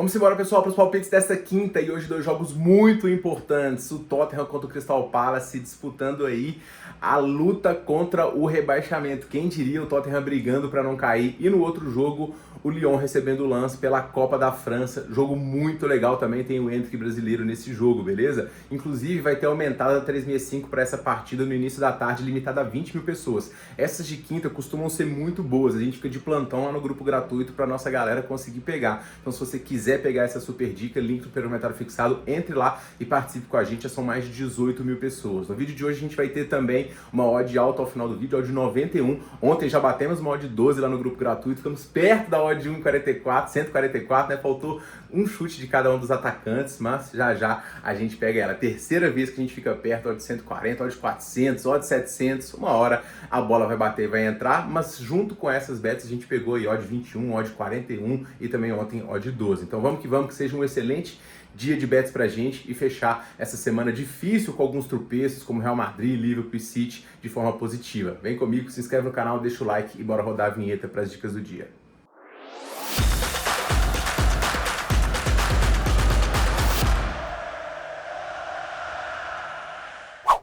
Vamos embora, pessoal, para os palpites desta quinta e hoje dois jogos muito importantes. O Tottenham contra o Crystal Palace disputando aí a luta contra o rebaixamento. Quem diria o Tottenham brigando para não cair. E no outro jogo, o Lyon recebendo o Lens pela Copa da França. Jogo muito legal também, tem o Endrick brasileiro nesse jogo, beleza? Inclusive vai ter aumentado a 365 para essa partida no início da tarde, limitada a 20 mil pessoas. Essas de quinta costumam ser muito boas, a gente fica de plantão lá no grupo gratuito para nossa galera conseguir pegar. Então se você quiser pegar essa super dica, link no comentário fixado, entre lá e participe com a gente, já são mais de 18 mil pessoas. No vídeo de hoje a gente vai ter também uma odd alta ao final do vídeo, odd 91. Ontem já batemos uma odd 12 lá no grupo gratuito, ficamos perto da odd 144, né? Faltou um chute de cada um dos atacantes, mas já a gente pega ela. Terceira vez que a gente fica perto, odd 140, odd 400, odd 700, uma hora a bola vai bater e vai entrar, mas junto com essas bets a gente pegou aí odd 21, odd 41 e também ontem odd 12. Então vamos, que seja um excelente dia de bets pra gente e fechar essa semana difícil com alguns tropeços, como Real Madrid, Liverpool e City, de forma positiva. Vem comigo, se inscreve no canal, deixa o like e bora rodar a vinheta para as dicas do dia.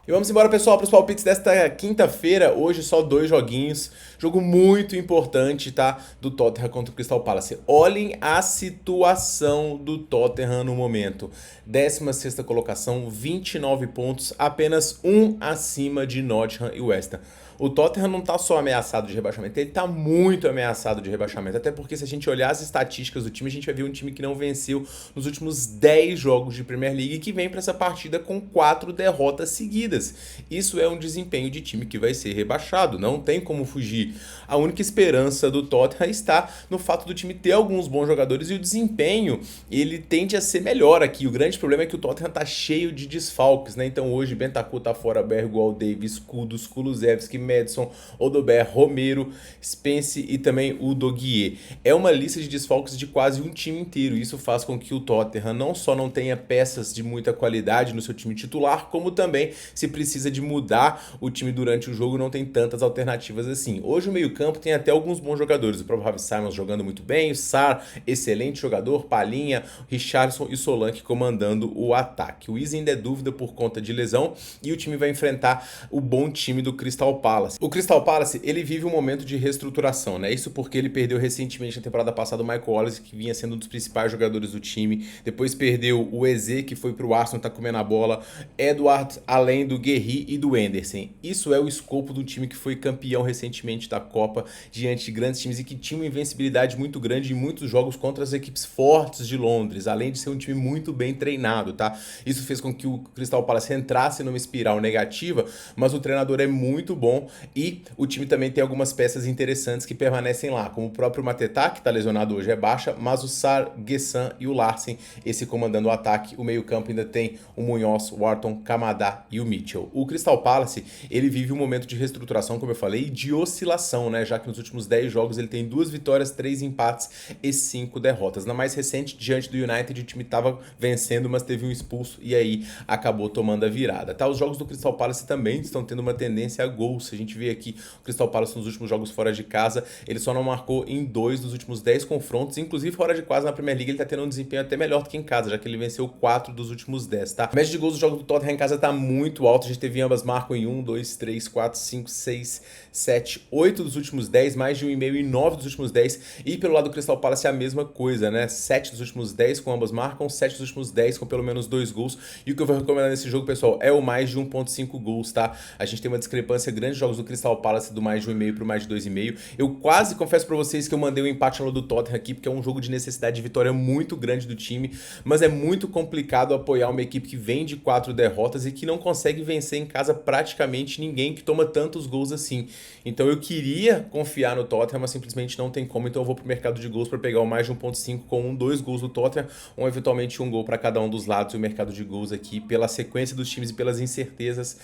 E vamos embora, pessoal, para os palpites desta quinta-feira. Hoje só dois joguinhos. Jogo muito importante, tá? Do Tottenham contra o Crystal Palace. Olhem a situação do Tottenham no momento. 16ª colocação, 29 pontos, apenas um acima de Nottingham e West Ham. O Tottenham não tá só ameaçado de rebaixamento, ele tá muito ameaçado de rebaixamento. Até porque se a gente olhar as estatísticas do time, a gente vai ver um time que não venceu nos últimos 10 jogos de Premier League e que vem para essa partida com 4 derrotas seguidas. Isso é um desempenho de time que vai ser rebaixado, não tem como fugir. A única esperança do Tottenham está no fato do time ter alguns bons jogadores e o desempenho, ele tende a ser melhor aqui. O grande problema é que o Tottenham tá cheio de desfalques, né? Então hoje Bentancur tá fora, Bergwall, Davies, Kudus, Kulusevski, Madison, Odobert, Romero, Spence e também o Doguier. É uma lista de desfalques de quase um time inteiro. Isso faz com que o Tottenham não só não tenha peças de muita qualidade no seu time titular, como também, se precisa de mudar o time durante o jogo, não tem tantas alternativas assim. Hoje o meio-campo tem até alguns bons jogadores. O próprio Harvey Simons jogando muito bem, o Sarr, excelente jogador, Palhinha, Richarlison e Solanke comandando o ataque. O Izzy ainda é dúvida por conta de lesão e o time vai enfrentar o bom time do Crystal Palace. O Crystal Palace, ele vive um momento de reestruturação, né? Isso porque ele perdeu recentemente na temporada passada o Michael Olise, que vinha sendo um dos principais jogadores do time. Depois perdeu o Eze, que foi pro Arsenal, tá comendo a bola. Edward, além do Guerri e do Henderson. Isso é o escopo do time que foi campeão recentemente da Copa, diante de grandes times e que tinha uma invencibilidade muito grande em muitos jogos contra as equipes fortes de Londres, além de ser um time muito bem treinado, tá? Isso fez com que o Crystal Palace entrasse numa espiral negativa, mas o treinador é muito bom e o time também tem algumas peças interessantes que permanecem lá, como o próprio Mateta, que está lesionado hoje, é baixa, mas o Sarr, Gessan e o Larsen, esse comandando o ataque. O meio-campo ainda tem o Munhoz, o Wharton, Kamada e o Mitchell. O Crystal Palace, ele vive um momento de reestruturação, como eu falei, e de oscilação, né? Já que nos últimos 10 jogos ele tem 2 vitórias, 3 empates e 5 derrotas. Na mais recente, diante do United, o time estava vencendo, mas teve um expulso e aí acabou tomando a virada, tá? Os jogos do Crystal Palace também estão tendo uma tendência a gols. A gente vê aqui o Crystal Palace nos últimos jogos fora de casa, ele só não marcou em 2 dos últimos 10 confrontos, inclusive fora de casa na Premier League ele tá tendo um desempenho até melhor do que em casa, já que ele venceu 4 dos últimos 10, tá? A média de gols do jogo do Tottenham em casa tá muito alta, a gente teve ambas marcam em 1, 2, 3, 4, 5, 6, 7, 8 dos últimos 10, mais de 1,5 e 9 dos últimos 10, e pelo lado do Crystal Palace é a mesma coisa, né? 7 dos últimos 10 com ambas marcam, 7 dos últimos 10 com pelo menos 2 gols, e o que eu vou recomendar nesse jogo, pessoal, é o mais de 1,5 gols, tá? A gente tem uma discrepância grande de jogos do Crystal Palace do mais de 1,5 para o mais de 2,5. Eu quase confesso para vocês que eu mandei um empate no do Tottenham aqui, porque é um jogo de necessidade de vitória muito grande do time, mas é muito complicado apoiar uma equipe que vem de 4 derrotas e que não consegue vencer em casa praticamente ninguém, que toma tantos gols assim. Então eu queria confiar no Tottenham, mas simplesmente não tem como, então eu vou pro mercado de gols para pegar o mais de 1,5 com 2 gols do Tottenham, ou eventualmente um gol para cada um dos lados, e o mercado de gols aqui, pela sequência dos times e pelas incertezas,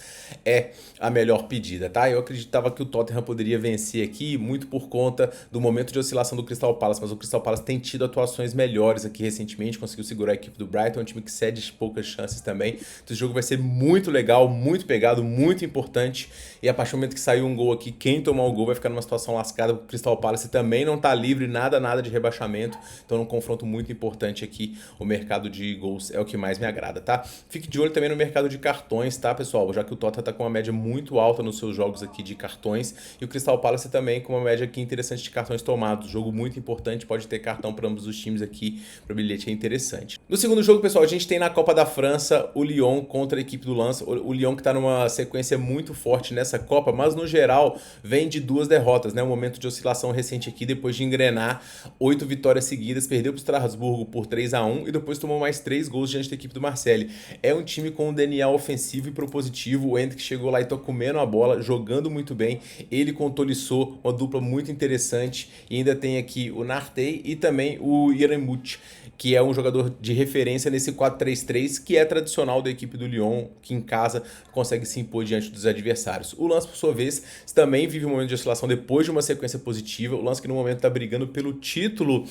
é a melhor pedida, tá? tá? Eu acreditava que o Tottenham poderia vencer aqui, muito por conta do momento de oscilação do Crystal Palace, mas o Crystal Palace tem tido atuações melhores aqui recentemente, conseguiu segurar a equipe do Brighton, é um time que cede poucas chances também. Então esse jogo vai ser muito legal, muito pegado, muito importante, e a partir do momento que sair um gol aqui, quem tomar o gol vai ficar numa situação lascada, porque o Crystal Palace também não tá livre, nada de rebaixamento, então num confronto muito importante aqui, o mercado de gols é o que mais me agrada, tá? Fique de olho também no mercado de cartões, tá, pessoal? Já que o Tottenham tá com uma média muito alta nos seus jogos aqui de cartões, e o Crystal Palace também com uma média aqui interessante de cartões tomados. Jogo muito importante, pode ter cartão para ambos os times aqui, para o bilhete é interessante. No segundo jogo, pessoal, a gente tem na Copa da França o Lyon contra a equipe do Lens. O Lyon que tá numa sequência muito forte nessa Copa, mas no geral vem de 2 derrotas, né? Um momento de oscilação recente aqui, depois de engrenar 8 vitórias seguidas, perdeu para o Strasbourg por 3-1 e depois tomou mais 3 gols diante da equipe do Marseille. É um time com um DNA ofensivo e propositivo, o Endrick chegou lá e tá comendo a bola, jogando muito bem, ele com o Tolisso, uma dupla muito interessante, e ainda tem aqui o Nartey e também o Yeremut, que é um jogador de referência nesse 4-3-3, que é tradicional da equipe do Lyon, que em casa consegue se impor diante dos adversários. O Lens, por sua vez, também vive um momento de oscilação depois de uma sequência positiva. O Lens que no momento está brigando pelo título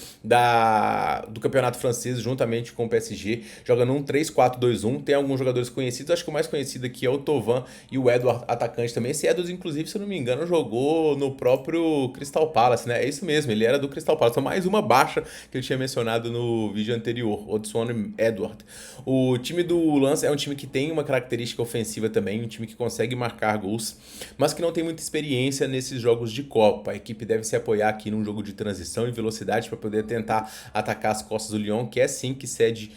do campeonato francês, juntamente com o PSG, joga num 3-4-2-1, tem alguns jogadores conhecidos, acho que o mais conhecido aqui é o Thauvin e o Edouard, atacante também. Esse Edouard, inclusive, se eu não me engano, jogou no próprio Crystal Palace, né? É isso mesmo, ele era do Crystal Palace, então mais uma baixa que eu tinha mencionado no vídeo anterior, Odsonne Edouard. O time do Lens é um time que tem uma característica ofensiva também, um time que consegue marcar gols, mas que não tem muita experiência nesses jogos de Copa. A equipe deve se apoiar aqui num jogo de transição e velocidade para poder tentar atacar as costas do Lyon, que é sim que cede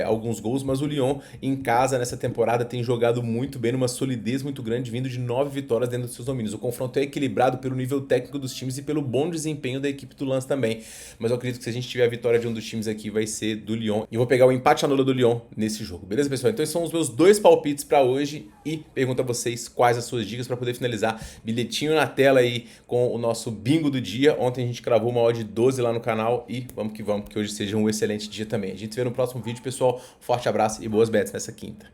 alguns gols, mas o Lyon em casa nessa temporada tem jogado muito bem, numa solidez muito grande, vindo de 9 vitórias dentro dos seus domínios. O confronto é equilibrado pelo nível técnico dos times e pelo bom desempenho da equipe do Lens também, mas eu acredito que se a gente tiver a vitória de um dos times aqui vai ser do Lyon, e eu vou pegar o empate anula do Lyon nesse jogo, beleza, pessoal? Então esses são os meus 2 palpites para hoje, e pergunto a vocês quais as suas dicas para poder finalizar. Bilhetinho na tela aí com o nosso bingo do dia. Ontem a gente cravou uma odd de 12 lá no canal, e vamos que hoje seja um excelente dia também. A gente se vê no próximo vídeo, pessoal. Forte abraço e boas bets nessa quinta.